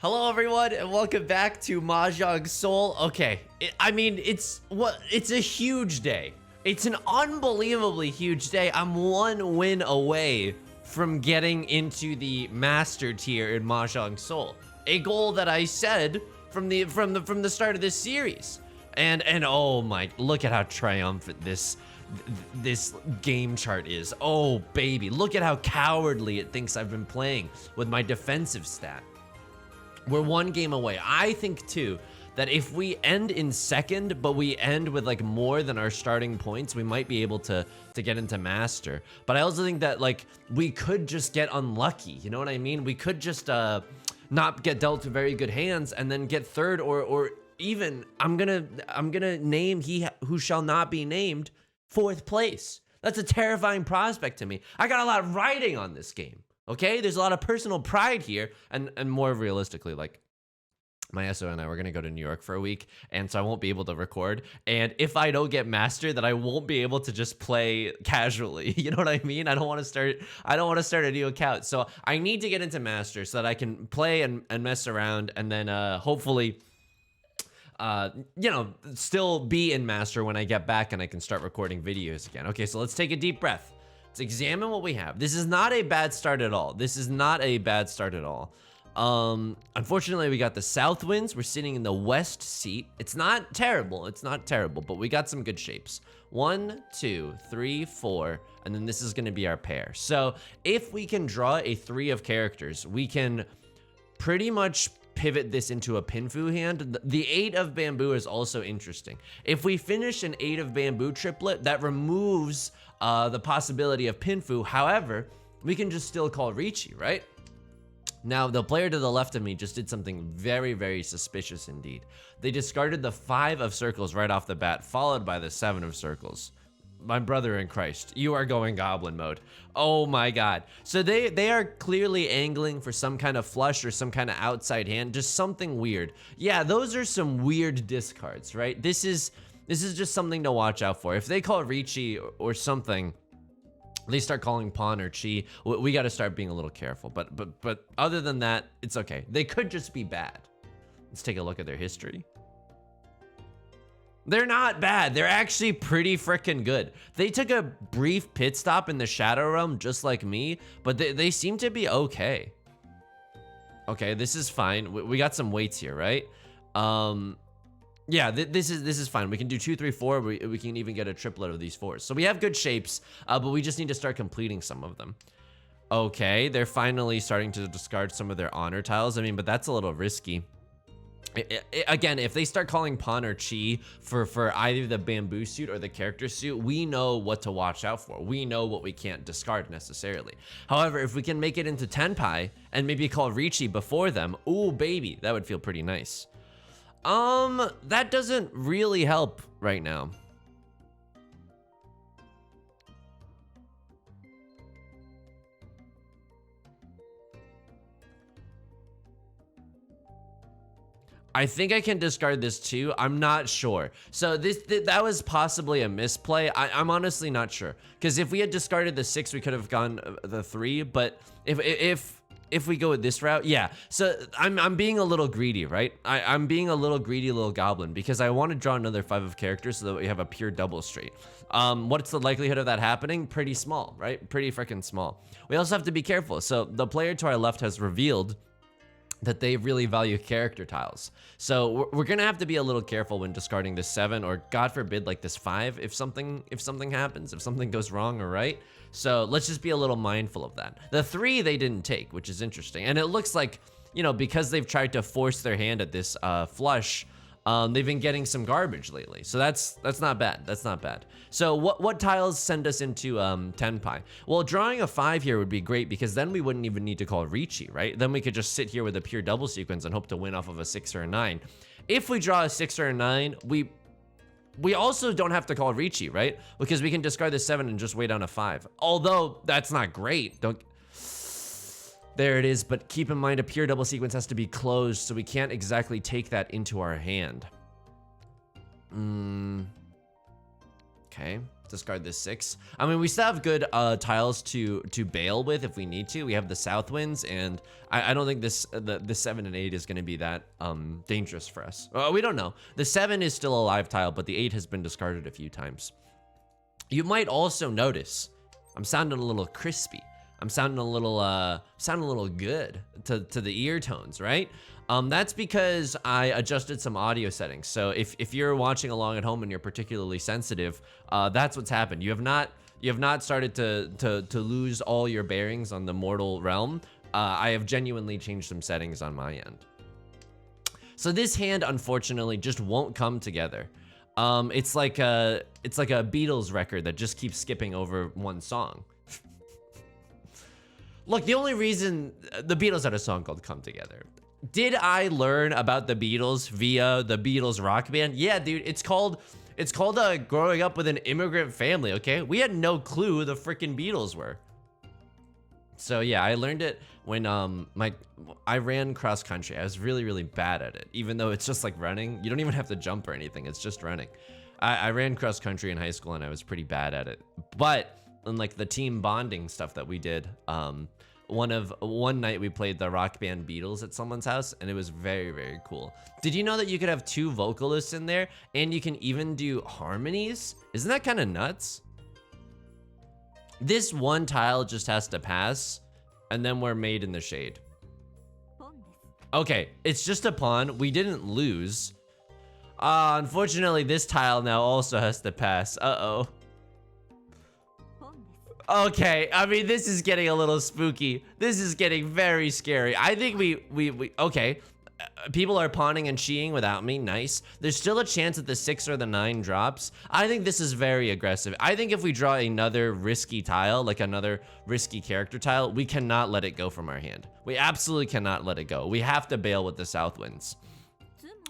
Hello everyone and welcome back to Mahjong Soul. Okay, it's a huge day. It's an unbelievably huge day. I'm one win away from getting into the master tier in Mahjong Soul. A goal that I said from the start of this series. And oh my, look at how triumphant this game chart is. Oh baby, look at how cowardly it thinks I've been playing with my defensive stat. We're one game away. I think too that if we end in second, but we end with like more than our starting points, we might be able to get into master. But I also think that like we could just get unlucky. You know what I mean? We could just not get dealt very good hands and then get third or even I'm gonna name he who shall not be named fourth place. That's a terrifying prospect to me. I got a lot riding on this game. Okay, there's a lot of personal pride here, and more realistically, like my SO and I, we're gonna go to New York for a week, and so I won't be able to record. And if I don't get master, then I won't be able to just play casually. You know what I mean? I don't want to start a new account. So I need to get into master so that I can play and mess around, and then hopefully, still be in master when I get back and I can start recording videos again. Okay, so let's take a deep breath. Let's examine what we have. This is not a bad start at all. This is not a bad start at all. Unfortunately, we got the south winds. We're sitting in the west seat. It's not terrible. It's not terrible, but we got some good shapes. 1, 2, 3, 4, and then this is gonna be our pair. So if we can draw a 3 of characters, we can pretty much pivot this into a pinfu hand. The 8 of bamboo is also interesting. If we finish an 8 of bamboo triplet, that removes the possibility of pinfu. However, we can just still call Riichi, right? Now, the player to the left of me just did something very, very suspicious indeed. They discarded the 5 of circles right off the bat, followed by the 7 of circles. My brother in Christ, you are going goblin mode. Oh my god. So they are clearly angling for some kind of flush or some kind of outside hand, just something weird. Yeah, those are some weird discards, right? This is just something to watch out for. If they call Riichi or something, they start calling pawn or chi, we got to start being a little careful. But other than that, it's okay. They could just be bad. Let's take a look at their history. They're not bad. They're actually pretty freaking good. They took a brief pit stop in the Shadow Realm just like me, but they seem to be okay. Okay, this is fine. We got some weights here, right? Yeah, this is fine. We can do 2, 3, 4. We can even get a triplet of these 4s. So we have good shapes, but we just need to start completing some of them. Okay, they're finally starting to discard some of their honor tiles. I mean, but that's a little risky. Again, if they start calling pawn or chi for either the bamboo suit or the character suit, we know what to watch out for. We know what we can't discard necessarily. However, if we can make it into tenpai and maybe call Riichi before them, ooh baby, that would feel pretty nice. That doesn't really help right now. I think I can discard this too. I'm not sure. So that was possibly a misplay. I'm honestly not sure. Because if we had discarded the 6, we could have gone the 3. But if we go with this route, yeah. So I'm being a little greedy, right? I'm being a little greedy little goblin because I want to draw another 5 of characters so that we have a pure double straight. What's the likelihood of that happening? Pretty small, right? Pretty freaking small. We also have to be careful. So the player to our left has revealed that they really value character tiles. So we're gonna have to be a little careful when discarding this 7 or God forbid like this 5 if something happens, if something goes wrong or right. So let's just be a little mindful of that. The 3 they didn't take, which is interesting. And it looks like, you know, because they've tried to force their hand at this flush, they've been getting some garbage lately. So that's not bad. That's not bad. So what tiles send us into tenpai? Well, drawing a 5 here would be great because then we wouldn't even need to call Riichi, right? Then we could just sit here with a pure double sequence and hope to win off of a 6 or a 9. If we draw a 6 or a 9, we also don't have to call Riichi, right? Because we can discard the 7 and just wait on a 5. Although that's not great. There it is, but keep in mind a pure double sequence has to be closed, so we can't exactly take that into our hand. Okay, discard this 6. I mean, we still have good tiles to bail with if we need to. We have the south winds, and I don't think the 7 and 8 is going to be that dangerous for us. We don't know. The 7 is still a live tile, but the 8 has been discarded a few times. You might also notice I'm sounding a little crispy. I'm sounding a little good to the ear tones, right? That's because I adjusted some audio settings. So if you're watching along at home and you're particularly sensitive, that's what's happened. You have not started to lose all your bearings on the mortal realm. I have genuinely changed some settings on my end. So this hand, unfortunately, just won't come together. It's like a Beatles record that just keeps skipping over one song. Look, the only reason the Beatles had a song called Come Together. Did I learn about the Beatles via the Beatles rock band? Yeah, dude, it's called growing up with an immigrant family, okay? We had no clue who the freaking Beatles were. So yeah, I learned it when I ran cross country. I was really, really bad at it, even though it's just like running. You don't even have to jump or anything. It's just running. I ran cross country in high school and I was pretty bad at it. But in like the team bonding stuff that we did, one night we played the rock band Beatles at someone's house, and it was very, very cool. Did you know that you could have 2 vocalists in there and you can even do harmonies? Isn't that kind of nuts? This one tile just has to pass, and then we're made in the shade. Okay, it's just a pawn. We didn't lose. Unfortunately, this tile now also has to pass. Uh-oh. Okay, I mean, this is getting a little spooky. This is getting very scary. I think we okay. People are pawning and cheating without me. Nice. There's still a chance that the 6 or the 9 drops. I think this is very aggressive. I think if we draw another risky tile, like another risky character tile, we cannot let it go from our hand. We absolutely cannot let it go. We have to bail with the south winds,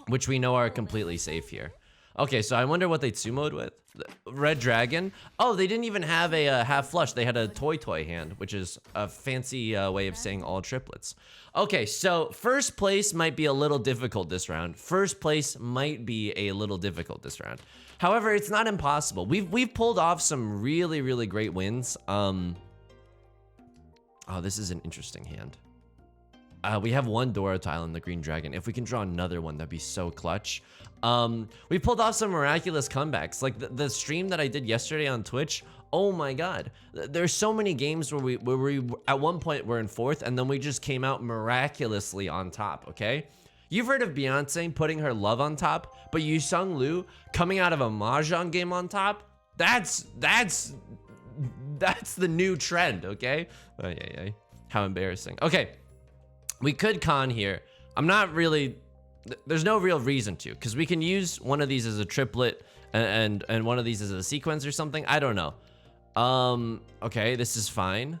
which we know are completely safe here. Okay, so I wonder what they sumoed with. Red Dragon. Oh, they didn't even have a half flush. They had a toy hand, which is a fancy way of saying all triplets. Okay, so first place might be a little difficult this round. However, it's not impossible. We've pulled off some really, really great wins. Oh, this is an interesting hand. We have 1 Dora tile in the green dragon. If we can draw another one, that'd be so clutch. We pulled off some miraculous comebacks. Like the stream that I did yesterday on Twitch. Oh my God. There's so many games where we at one point were in 4th and then we just came out miraculously on top, okay? You've heard of Beyonce putting her love on top, but Yusong Liu coming out of a Mahjong game on top? That's the new trend, okay? How embarrassing. Okay. We could con here. I'm not really, there's no real reason to, because we can use one of these as a triplet and one of these as a sequence or something. I don't know. Okay, this is fine.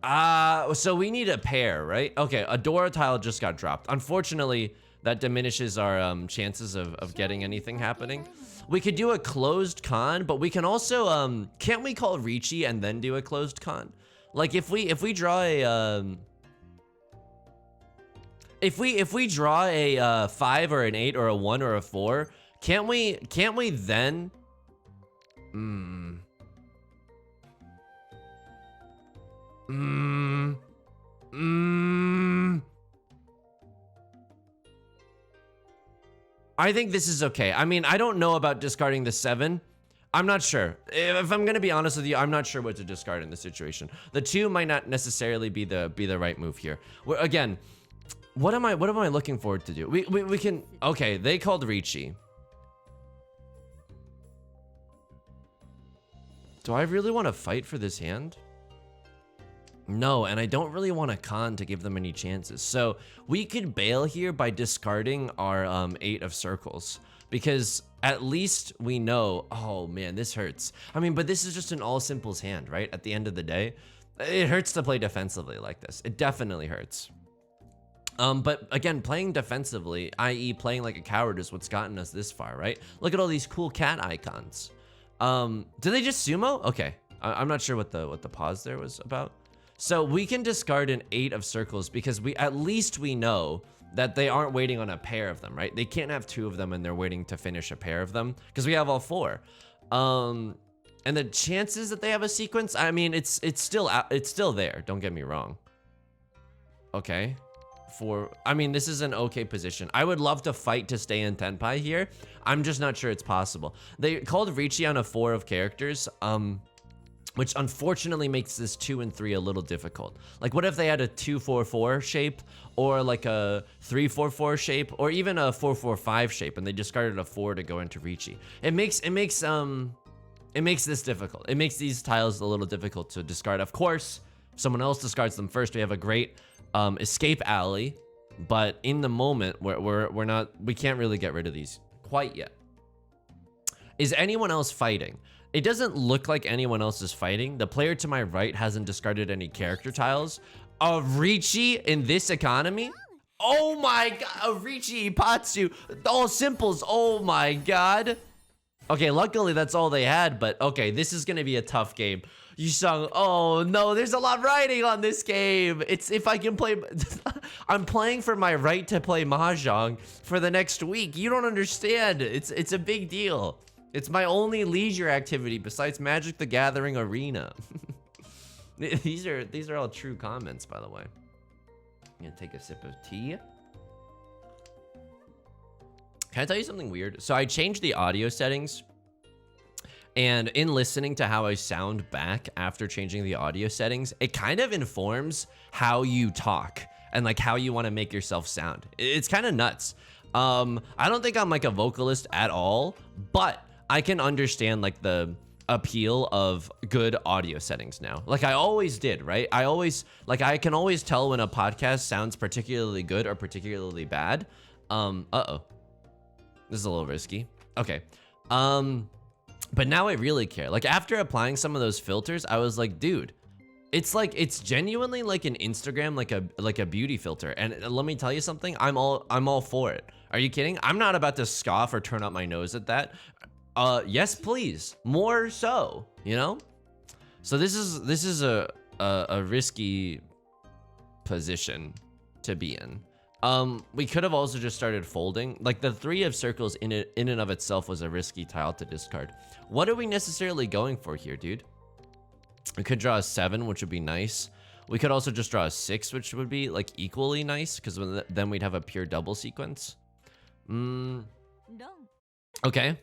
So we need a pair, right? Okay, a Dora tile just got dropped. Unfortunately, that diminishes our chances of getting anything happening. We could do a closed con, but we can also, can't we call Riichi and then do a closed con? Like if we draw a if we draw a 5 or an 8 or a 1 or a 4, can't we then I think this is okay. I mean, I don't know about discarding the 7. I'm not sure. If I'm gonna be honest with you, I'm not sure what to discard in this situation. The 2 might not necessarily be the right move here. Again, what am I looking forward to do? We can. Okay, they called Riichi. Do I really want to fight for this hand? No, and I don't really want a con to give them any chances. So we could bail here by discarding our 8 of circles, because at least we know, oh man, this hurts. I mean, but this is just an all simples hand, right? At the end of the day, it hurts to play defensively like this. It definitely hurts. But again, playing defensively, i.e. playing like a coward, is what's gotten us this far, right? Look at all these cool cat icons. Do they just sumo? Okay, I'm not sure what the pause there was about. So we can discard an 8 of circles because at least we know that they aren't waiting on a pair of them, right? They can't have 2 of them and they're waiting to finish a pair of them because we have all 4. And the chances that they have a sequence, I mean, it's still there. Don't get me wrong. Okay. I mean, this is an okay position. I would love to fight to stay in Tenpai here. I'm just not sure it's possible. They called Riichi on a 4 of characters, which unfortunately makes this 2 and 3 a little difficult. Like, what if they had a 2-4-4 shape, or like a 3-4-4 shape, or even a 4-4-5 shape, and they discarded a 4 to go into Riichi? It makes this difficult. It makes these tiles a little difficult to discard. Of course, if someone else discards them first, we have a great escape alley, but in the moment we can't really get rid of these quite yet. Is anyone else fighting? It doesn't look like anyone else is fighting. The player to my right hasn't discarded any character tiles. A Riichi in this economy? Oh my god, a Riichi Ipatsu, all simples, oh my god. Okay, luckily that's all they had, but okay, this is gonna be a tough game. Yusong, oh no, there's a lot riding on this game. It's if I can play, I'm playing for my right to play Mahjong for the next week. You don't understand, it's a big deal. It's my only leisure activity besides Magic the Gathering Arena. These are all true comments, by the way. I'm gonna take a sip of tea. Can I tell you something weird? So I changed the audio settings, and in listening to how I sound back after changing the audio settings, it kind of informs how you talk and like how you want to make yourself sound. It's kind of nuts. I don't think I'm like a vocalist at all, but I can understand like the appeal of good audio settings now. Like I always did, right? I can always tell when a podcast sounds particularly good or particularly bad. Uh-oh. This is a little risky. Okay. But now I really care. Like after applying some of those filters, I was like, dude, it's genuinely like an Instagram, like a beauty filter. And let me tell you something, I'm all for it. Are you kidding? I'm not about to scoff or turn up my nose at that. Yes, please. More so, you know? So this is a risky position to be in. We could have also just started folding. Like the 3 of circles in and of itself was a risky tile to discard. What are we necessarily going for here, dude? We could draw a 7, which would be nice. We could also just draw a 6, which would be like equally nice, because then we'd have a pure double sequence. Okay.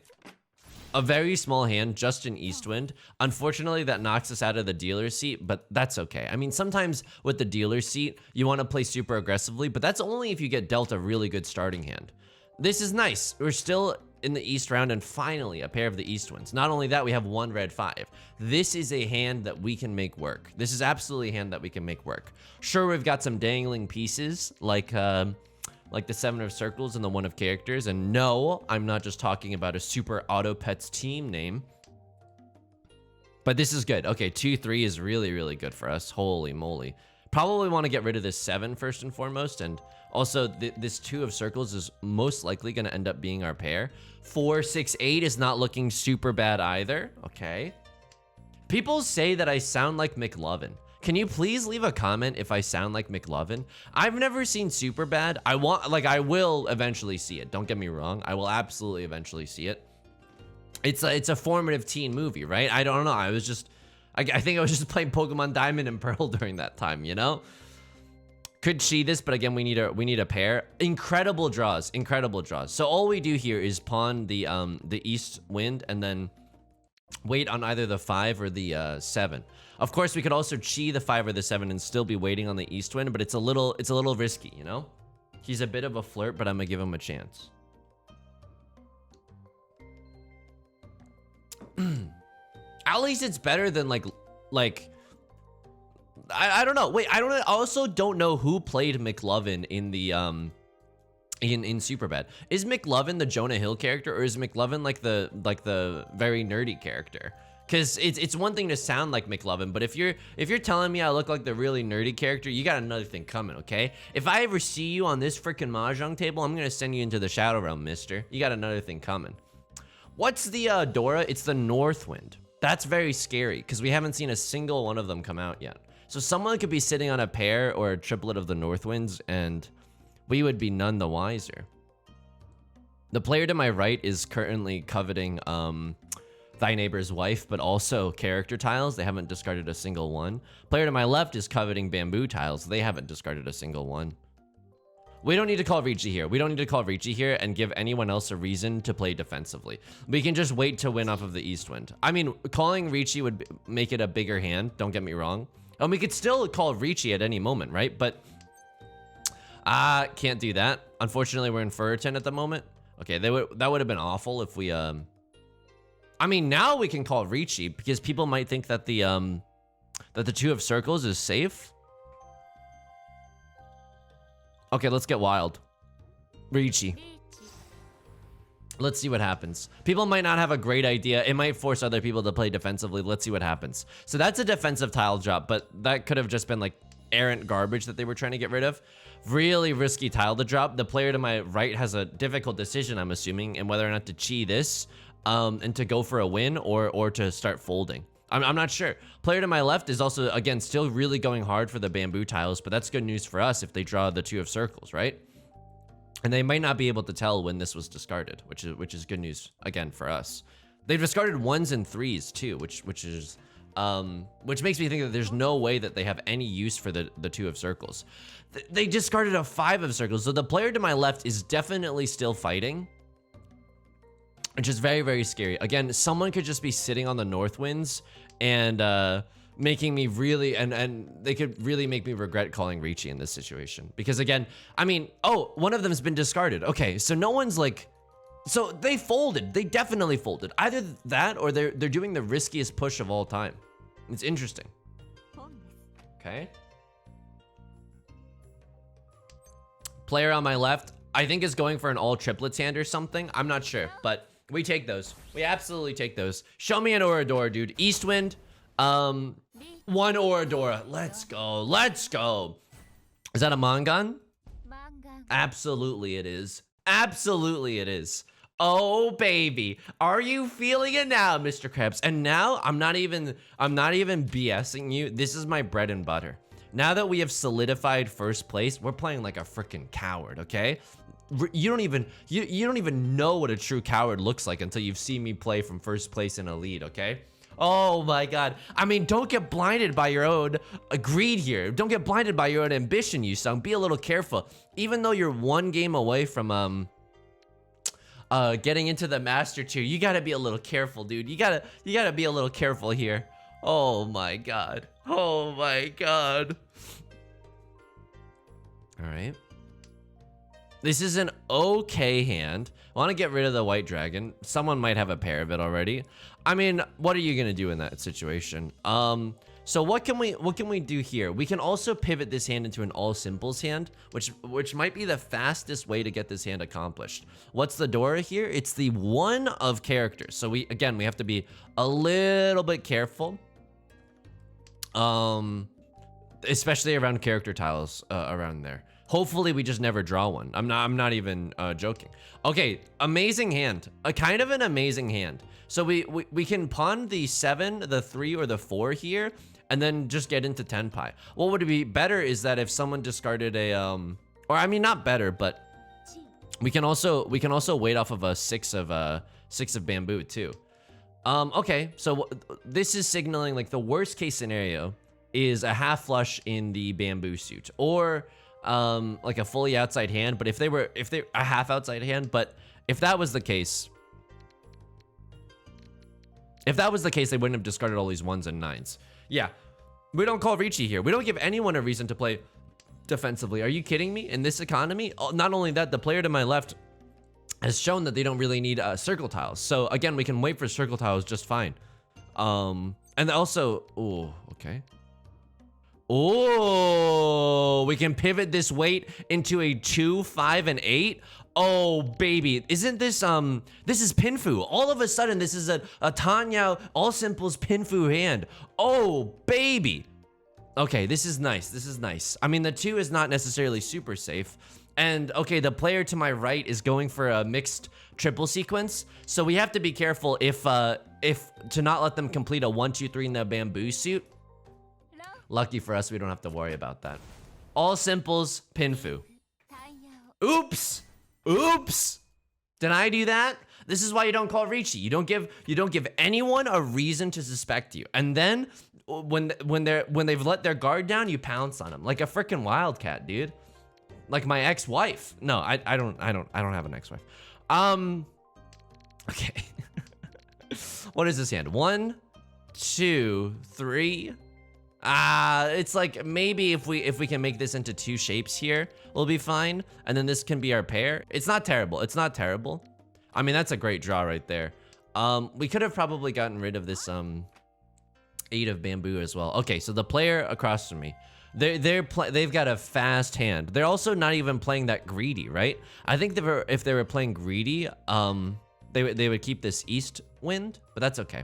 A very small hand, just an Eastwind. Unfortunately, that knocks us out of the dealer's seat, but that's okay. I mean, sometimes with the dealer's seat, you want to play super aggressively, but that's only if you get dealt a really good starting hand. This is nice. We're still in the East round, and finally, a pair of the Eastwinds. Not only that, we have 1 red 5. This is a hand that we can make work. This is absolutely a hand that we can make work. Sure, we've got some dangling pieces, like the 7 of circles and the 1 of characters. And no, I'm not just talking about a super auto pets team name. But this is good. Okay, 2-3 is really, really good for us. Holy moly. Probably want to get rid of this 7 first and foremost. And also, this 2 of circles is most likely going to end up being our pair. 4, 6, 8 is not looking super bad either. Okay. People say that I sound like McLovin. Can you please leave a comment if I sound like McLovin? I've never seen Superbad. I will eventually see it. Don't get me wrong. I will absolutely eventually see it. It's a formative teen movie, right? I don't know. I think I was just playing Pokemon Diamond and Pearl during that time, you know? Could see this, but again, we need a pair. Incredible draws, incredible draws. So all we do here is pawn the East Wind and then wait on either the 5 or the 7. Of course, we could also chi the 5 or the 7 and still be waiting on the East Wind, but it's a little risky, you know? He's a bit of a flirt, but I'm gonna give him a chance. At least it's better than like I don't know. Wait, I also don't know who played McLovin in the in Superbad. Is McLovin the Jonah Hill character, or is McLovin like the very nerdy character? Because it's one thing to sound like McLovin, but if you're telling me I look like the really nerdy character, you got another thing coming, okay? If I ever see you on this freaking Mahjong table, I'm gonna send you into the Shadow Realm, mister. You got another thing coming. What's the Dora? It's the Northwind. That's very scary, because we haven't seen a single one of them come out yet. So someone could be sitting on a pair or a triplet of the North Winds, and we would be none the wiser. The player to my right is currently coveting Thy Neighbor's Wife, but also character tiles. They haven't discarded a single one. Player to my left is coveting bamboo tiles. They haven't discarded a single one. We don't need to call Riichi here. We don't need to call Riichi here and give anyone else a reason to play defensively. We can just wait to win off of the East Wind. I mean, calling Riichi would make it a bigger hand, don't get me wrong. And we could still call Riichi at any moment, right? But can't do that. Unfortunately, we're in Furiton at the moment. Okay, that would have been awful if we I mean, now we can call Riichi because people might think that the Two of Circles is safe. Okay, let's get wild. Riichi. Let's see what happens. People might not have a great idea. It might force other people to play defensively. Let's see what happens. So that's a defensive tile drop, but that could have just been like errant garbage that they were trying to get rid of. Really risky tile to drop. The player to my right has a difficult decision, I'm assuming, in whether or not to chi this and to go for a win or to start folding. I'm not sure. Player to my left is also, again, still really going hard for the bamboo tiles, but that's good news for us if they draw the Two of Circles, right? And they might not be able to tell when this was discarded, which is good news, again, for us. They've discarded 1s and 3s, too, which makes me think that there's no way that they have any use for the Two of Circles. They discarded a 5 of Circles, so the player to my left is definitely still fighting, which is very, very scary. Again, someone could just be sitting on the North Winds and making me really, and they could really make me regret calling Riichi in this situation. Because again, I mean, oh, one of them's been discarded. Okay, so no one's like, so they folded. They definitely folded. Either that or they're doing the riskiest push of all time. It's interesting. Okay. Player on my left, I think is going for an all triplets hand or something. I'm not sure, but we take those. We absolutely take those. Show me an Oradora, dude. East Wind, one Oradora. Let's go. Let's go. Is that a Mangan? Absolutely it is. Absolutely it is. Oh baby, are you feeling it now, Mr. Krabs? And now I'm not even BSing you. This is my bread and butter. Now that we have solidified first place, we're playing like a freaking coward, okay? You don't even know what a true coward looks like until you've seen me play from first place in Elite, okay? Oh my god. I mean, don't get blinded by your own greed here. Don't get blinded by your own ambition, Yusong. Be a little careful. Even though you're one game away from getting into the master tier, you gotta be a little careful, dude. You gotta be a little careful here. Oh my god. Oh my god. All right. This is an okay hand. I want to get rid of the white dragon. Someone might have a pair of it already. I mean, what are you gonna do in that situation? So what can we do here? We can also pivot this hand into an all simples hand, which might be the fastest way to get this hand accomplished. What's the Dora here? It's the one of characters. So we have to be a little bit careful. Especially around character tiles around there. Hopefully we just never draw one. I'm not even joking. Okay, amazing hand. A kind of an amazing hand. So we can pawn the 7, the 3, or the 4 here, and then just get into Tenpai. What would be better is that if someone discarded a or I mean not better, but we can also wait off of a 6 of bamboo too. Okay, so this is signaling like the worst case scenario is a half flush in the bamboo suit, or like a fully outside hand. But if they a half outside hand, but if that was the case, they wouldn't have discarded all these 1s and 9s. Yeah, we don't call Riichi here. We don't give anyone a reason to play defensively. Are you kidding me? In this economy? Not only that, the player to my left has shown that they don't really need circle tiles. So again, we can wait for circle tiles just fine. And also, oh, okay. Oh, we can pivot this weight into a 2, 5, and 8. Oh, baby. Isn't this, this is Pinfu. All of a sudden, this is a Tanyao all simples Pinfu hand. Oh, baby. Okay, this is nice. This is nice. I mean, the 2 is not necessarily super safe. And okay, the player to my right is going for a mixed triple sequence. So we have to be careful if to not let them complete a 1, 2, 3 in the bamboo suit. Lucky for us, we don't have to worry about that. All simples, Pinfu. Oops! Oops! Did I do that? This is why you don't call Riichi. You don't give anyone a reason to suspect you. And then when they've let their guard down, you pounce on them like a freaking wildcat, dude. Like my ex-wife. No, I don't have an ex-wife. Okay. What is this hand? 1, 2, 3. It's like maybe if we can make this into 2 shapes here, we'll be fine. And then this can be our pair. It's not terrible. It's not terrible. I mean, that's a great draw right there. We could have probably gotten rid of this 8 of bamboo as well. Okay, so the player across from me, they've got a fast hand. They're also not even playing that greedy, right? I think if they were playing greedy, they would keep this east wind, but that's okay.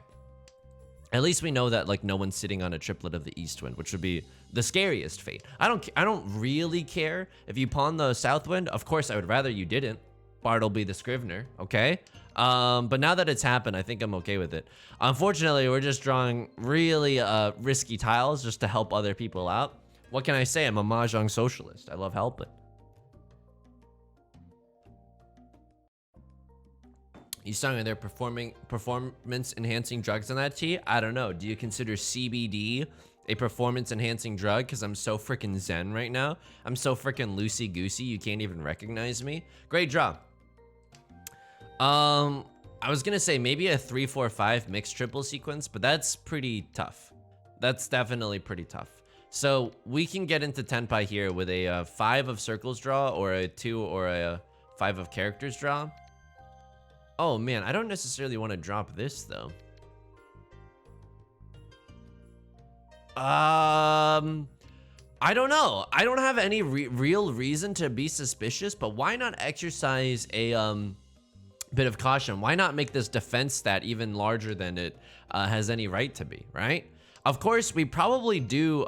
At least we know that like no one's sitting on a triplet of the east wind, which would be the scariest fate. I don't really care if you pawn the south wind. Of course, I would rather you didn't. Bartleby the Scrivener, okay? But now that it's happened, I think I'm okay with it. Unfortunately, we're just drawing really risky tiles just to help other people out. What can I say? I'm a Mahjong socialist. I love helping. You saying they're performance-enhancing drugs on that tea? I don't know. Do you consider CBD a performance-enhancing drug? Because I'm so freaking zen right now. I'm so freaking loosey-goosey, you can't even recognize me. Great draw. I was gonna say maybe a 3-4-5 mixed triple sequence, but that's pretty tough. That's definitely pretty tough. So we can get into Tenpai here with a 5 of circles draw, or a 2 or a 5 of characters draw. Oh man, I don't necessarily want to drop this though. I don't know. I don't have any real reason to be suspicious, but why not exercise a bit of caution? Why not make this defense stat even larger than it has any right to be, right? Of course, we probably do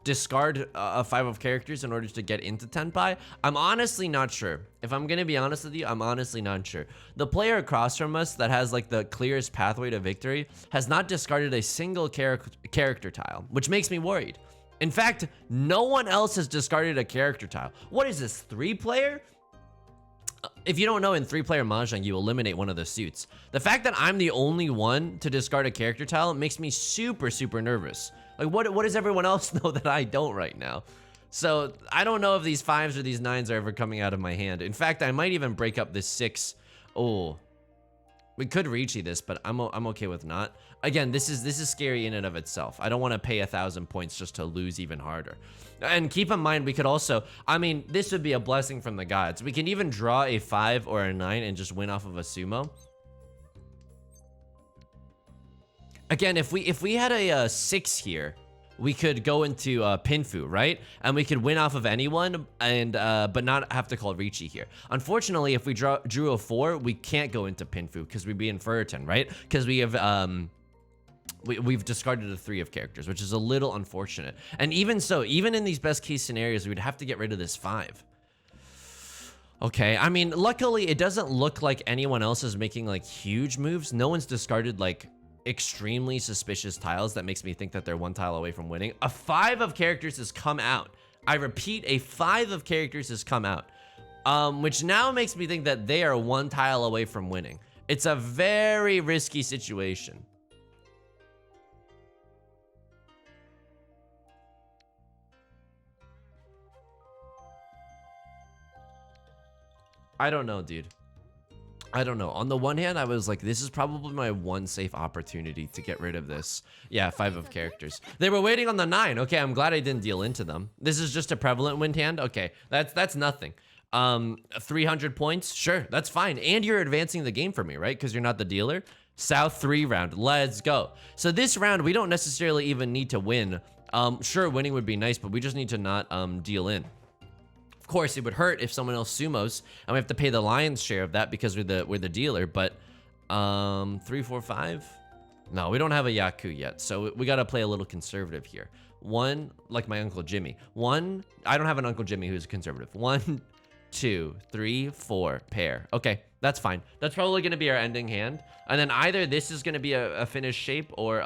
discard a 5 of characters in order to get into Tenpai. I'm honestly not sure. If I'm gonna be honest with you, I'm honestly not sure. The player across from us that has like the clearest pathway to victory has not discarded a single character tile, which makes me worried. In fact, no one else has discarded a character tile. What is this, 3-player? If you don't know, in 3-player Mahjong, you eliminate one of the suits. The fact that I'm the only one to discard a character tile makes me super, super nervous. Like, what does everyone else know that I don't right now? So, I don't know if these 5s or these 9s are ever coming out of my hand. In fact, I might even break up this 6. Oh, we could Riichi this, but I'm okay with not. Again, this is scary in and of itself. I don't want to pay 1,000 points just to lose even harder. And keep in mind, we could also, I mean, this would be a blessing from the gods. We can even draw a 5 or a 9 and just win off of a sumo. Again, if we had a 6 here, we could go into Pinfu, right? And we could win off of anyone, and but not have to call Riichi here. Unfortunately, if we drew a 4, we can't go into Pinfu because we'd be in Furiton, right? Because we have we've discarded a 3 of characters, which is a little unfortunate. And even so, even in these best case scenarios, we'd have to get rid of this 5. Okay, I mean, luckily it doesn't look like anyone else is making like huge moves. No one's discarded like extremely suspicious tiles that makes me think that they're 1 tile away from winning. A 5 of characters has come out. I repeat, a 5 of characters has come out, which now makes me think that they are 1 tile away from winning. It's a very risky situation. I don't know, dude. I don't know. On the one hand, I was like, this is probably my 1 safe opportunity to get rid of this. Yeah, 5 of characters. They were waiting on the 9. Okay, I'm glad I didn't deal into them. This is just a prevalent wind hand. Okay, that's nothing. 300 points. Sure, that's fine. And you're advancing the game for me, right? Because you're not the dealer. South 3 round. Let's go. So this round, we don't necessarily even need to win. Sure, winning would be nice, but we just need to not deal in. Of course, it would hurt if someone else sumos, and we have to pay the lion's share of that because we're the dealer. But 3, 4, 5. No, we don't have a Yaku yet, so we gotta play a little conservative here. 1, like my Uncle Jimmy. 1, I don't have an Uncle Jimmy who's conservative. 1, 2, 3, 4, pair. Okay, that's fine. That's probably gonna be our ending hand, and then either this is gonna be a finished shape, or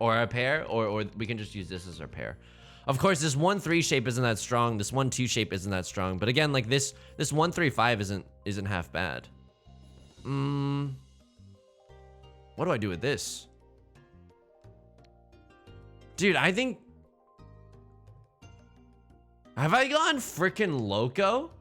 or a pair, or we can just use this as our pair. Of course, this 1-3 shape isn't that strong. This 1-2 shape isn't that strong. But again, like this 1-3-5 isn't half bad. What do I do with this? Dude, I think... Have I gone freaking loco?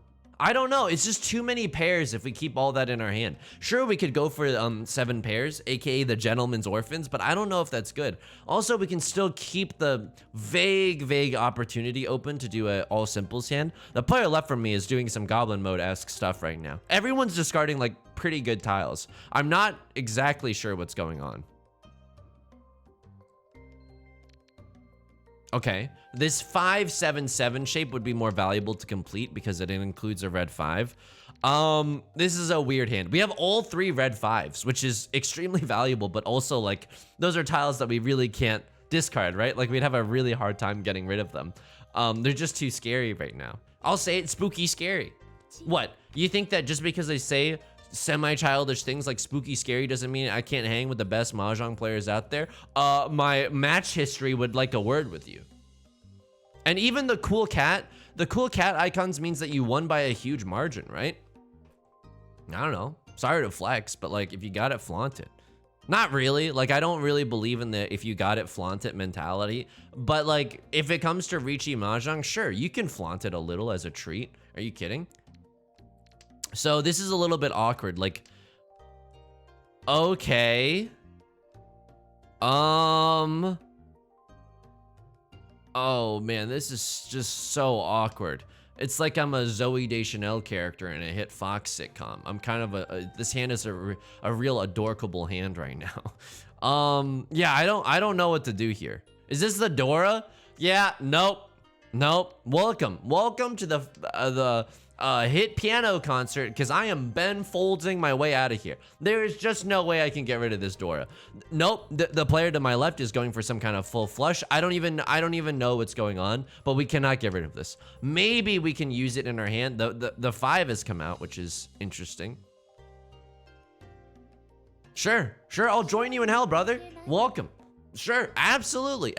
I don't know. It's just too many pairs if we keep all that in our hand. Sure, we could go for 7 pairs, aka the Gentleman's Orphans, but I don't know if that's good. Also, we can still keep the vague opportunity open to do a all simples hand. The player left from me is doing some Goblin Mode-esque stuff right now. Everyone's discarding like pretty good tiles. I'm not exactly sure what's going on. Okay, this 5-7-7 shape would be more valuable to complete because it includes a red 5. This is a weird hand. We have all 3 red 5s, which is extremely valuable, but also like those are tiles that we really can't discard, right? Like we'd have a really hard time getting rid of them. They're just too scary right now. I'll say it's spooky scary. What? You think that just because they say semi-childish things like spooky scary doesn't mean I can't hang with the best Mahjong players out there? My match history would like a word with you. And even the cool cat icons means that you won by a huge margin, right? I don't know. Sorry to flex, but like if you got it, flaunt it. Not really. Like I don't really believe in the if you got it, flaunt it mentality. But like if it comes to Riichi Mahjong, sure, you can flaunt it a little as a treat. Are you kidding? So this is a little bit awkward. Like, okay. Oh man, this is just so awkward. It's like I'm a Zooey Deschanel character in a hit Fox sitcom. I'm kind of this hand is a real adorkable hand right now. Yeah, I don't know what to do here. Is this the Dora? Yeah, nope. Welcome to the hit piano concert, because I am Ben Foldsing my way out of here. There is just no way I can get rid of this Dora. Nope, the player to my left is going for some kind of full flush. I don't even know what's going on, but we cannot get rid of this. Maybe we can use it in our hand. The 5 has come out, which is interesting. Sure, I'll join you in hell, brother. Welcome. Sure, absolutely.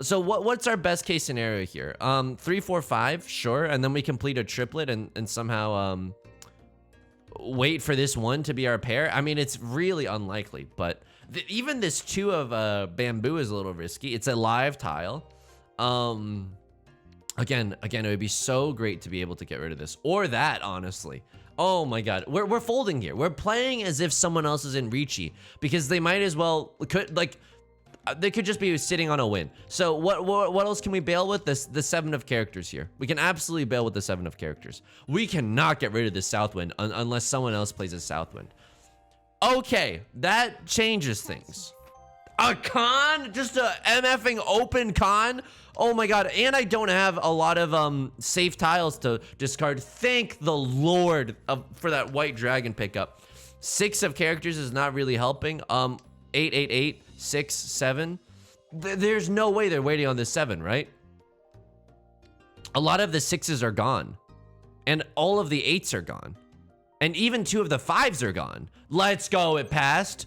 So what's our best case scenario here? 3, 4, 5, sure, and then we complete a triplet and somehow wait for this one to be our pair. I mean, it's really unlikely, but even this 2 of bamboo is a little risky. It's a live tile. Again, it would be so great to be able to get rid of this or that, honestly. Oh my god, we're folding here. We're playing as if someone else is in Riichi because they might as well they could just be sitting on a win. So what else can we bail with? The 7 of characters here. We can absolutely bail with the 7 of characters. We cannot get rid of this Southwind unless someone else plays a Southwind. Okay, that changes things. A con? Just a MFing open con? Oh my god, and I don't have a lot of safe tiles to discard. Thank the Lord for that white dragon pickup. 6 of characters is not really helping. 8, 8, 8. 6, 7. There's no way they're waiting on this 7, right? A lot of the 6s are gone. And all of the 8s are gone. And even 2 of the 5s are gone. Let's go, it passed.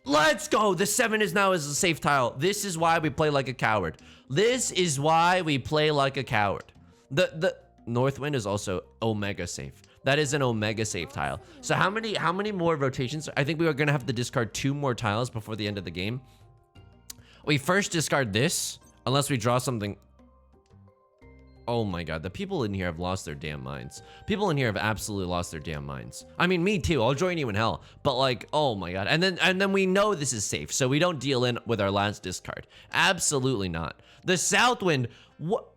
Let's go. The 7 is now as a safe tile. This is why we play like a coward. This is why we play like a coward. The Northwind is also omega safe. That is an omega safe tile. So how many more rotations? I think we are gonna have to discard 2 more tiles before the end of the game. We first discard this, unless we draw something. Oh my god, the people in here have lost their damn minds. People in here have absolutely lost their damn minds. I mean, me too, I'll join you in hell. But like, oh my god. And then we know this is safe, so we don't deal in with our last discard. Absolutely not. The Southwind, what?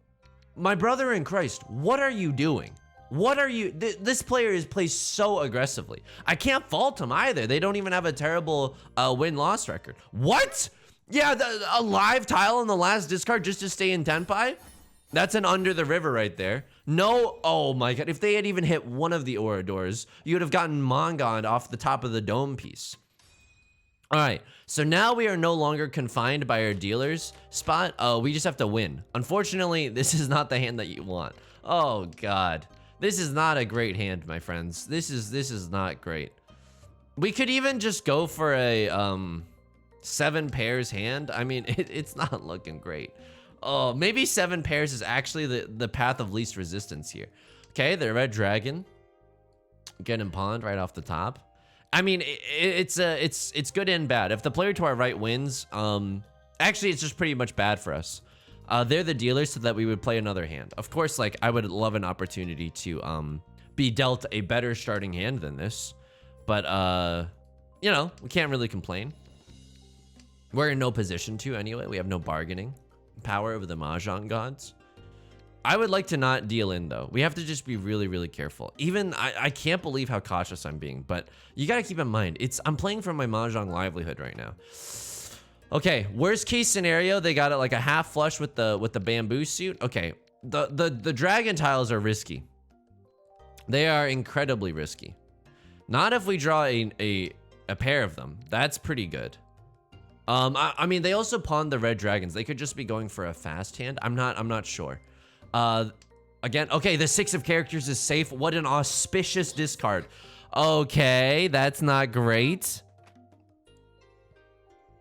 My brother in Christ, what are you doing? What are you? This player is plays so aggressively. I can't fault him either. They don't even have a terrible win-loss record. What? Yeah, a live tile on the last discard just to stay in Tenpai? That's an under the river right there. No, oh my god. If they had even hit one of the Oradors, you would have gotten Mongon off the top of the dome piece. All right, so now we are no longer confined by our dealer's spot. We just have to win. Unfortunately, this is not the hand that you want. Oh god. This is not a great hand, my friends. This is not great. We could even just go for a 7 pairs hand. I mean, it's not looking great. Oh, maybe 7 pairs is actually the path of least resistance here. Okay, the red dragon getting pawned right off the top. I mean, it's good and bad. If the player to our right wins, actually, it's just pretty much bad for us. They're the dealers, so that we would play another hand. Of course, like, I would love an opportunity to be dealt a better starting hand than this. But, you know, we can't really complain. We're in no position to anyway. We have no bargaining power over the Mahjong gods. I would like to not deal in, though. We have to just be really, really careful. Even, I can't believe how cautious I'm being, but you gotta keep in mind, I'm playing for my Mahjong livelihood right now. Okay, worst case scenario, they got it like a half flush with the bamboo suit. Okay, the dragon tiles are risky. They are incredibly risky. Not if we draw a pair of them. That's pretty good. I mean, they also pawned the red dragons. They could just be going for a fast hand. I'm not sure. Again, okay, the 6 of characters is safe. What an auspicious discard. Okay, that's not great.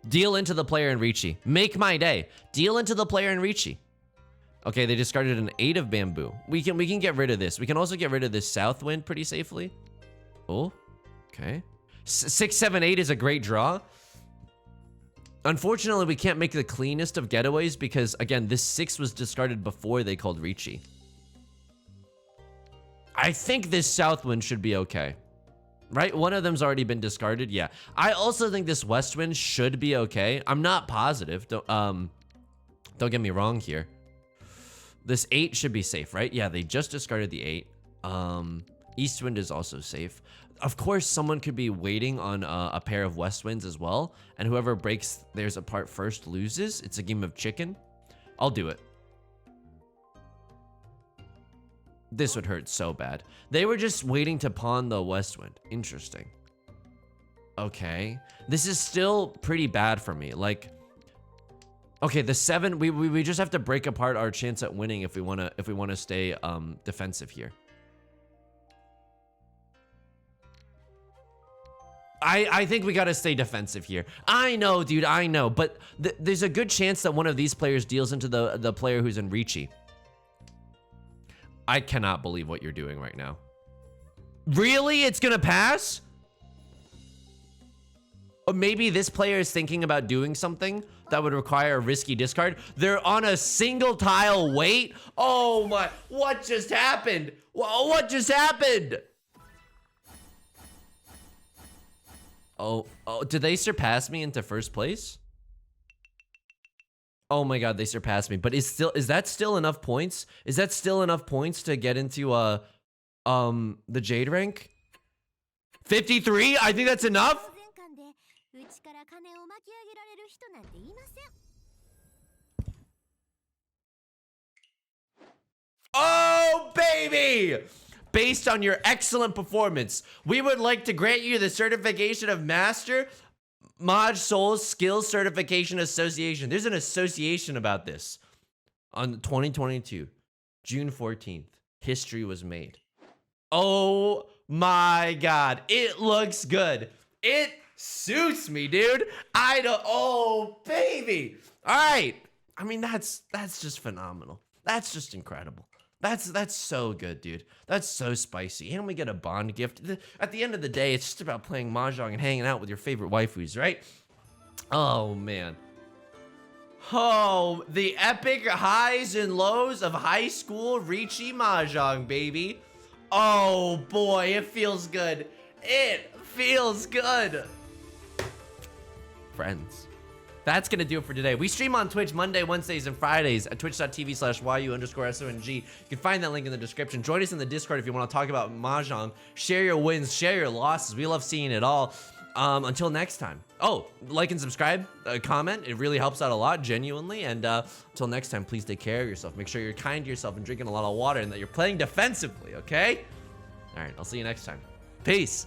Deal into the player in Riichi. Make my day. Deal into the player in Riichi. Okay, they discarded an 8 of bamboo. We can get rid of this. We can also get rid of this south wind pretty safely. Oh, okay. 6, 7, 8 is a great draw. Unfortunately, we can't make the cleanest of getaways because, again, this 6 was discarded before they called Riichi. I think this south wind should be okay. Right? One of them's already been discarded. Yeah. I also think this west wind should be okay. I'm not positive. Don't get me wrong here. This 8 should be safe, right? Yeah, they just discarded the 8. East wind is also safe. Of course, someone could be waiting on a pair of west winds as well, and whoever breaks theirs apart first loses. It's a game of chicken. I'll do it. This would hurt so bad. They were just waiting to pawn the west wind. Interesting. Okay. This is still pretty bad for me. Like, okay, the 7, we just have to break apart our chance at winning if we wanna stay defensive here. I think we gotta stay defensive here. I know, dude, I know, but there's a good chance that one of these players deals into the player who's in Riichi. I cannot believe what you're doing right now. Really? It's gonna pass? Or maybe this player is thinking about doing something that would require a risky discard. They're on a single tile wait. Oh my, what just happened? What just happened? Oh, did they surpass me into first place? Oh my god, they surpassed me. But is that still enough points? Is that still enough points to get into the Jade rank? 53? I think that's enough. Oh baby! Based on your excellent performance, we would like to grant you the certification of Master Mahjong Soul Skills Certification Association. There's an association about this. On 2022, June 14th, history was made. Oh my god, it looks good. It suits me, dude. Oh baby. All right. I mean, that's just phenomenal. That's just incredible. That's so good, dude. That's so spicy. And we get a bond gift. At the end of the day, it's just about playing Mahjong and hanging out with your favorite waifus, right? Oh, man. Oh, the epic highs and lows of high school Riichi Mahjong, baby. Oh, boy, it feels good. It feels good. Friends. That's gonna do it for today. We stream on Twitch Monday, Wednesdays, and Fridays at twitch.tv/YU_SONG. You can find that link in the description. Join us in the Discord if you want to talk about Mahjong. Share your wins, share your losses. We love seeing it all. Until next time. Oh, like and subscribe, comment. It really helps out a lot, genuinely. And until next time, please take care of yourself. Make sure you're kind to yourself and drinking a lot of water and that you're playing defensively, okay? All right, I'll see you next time. Peace.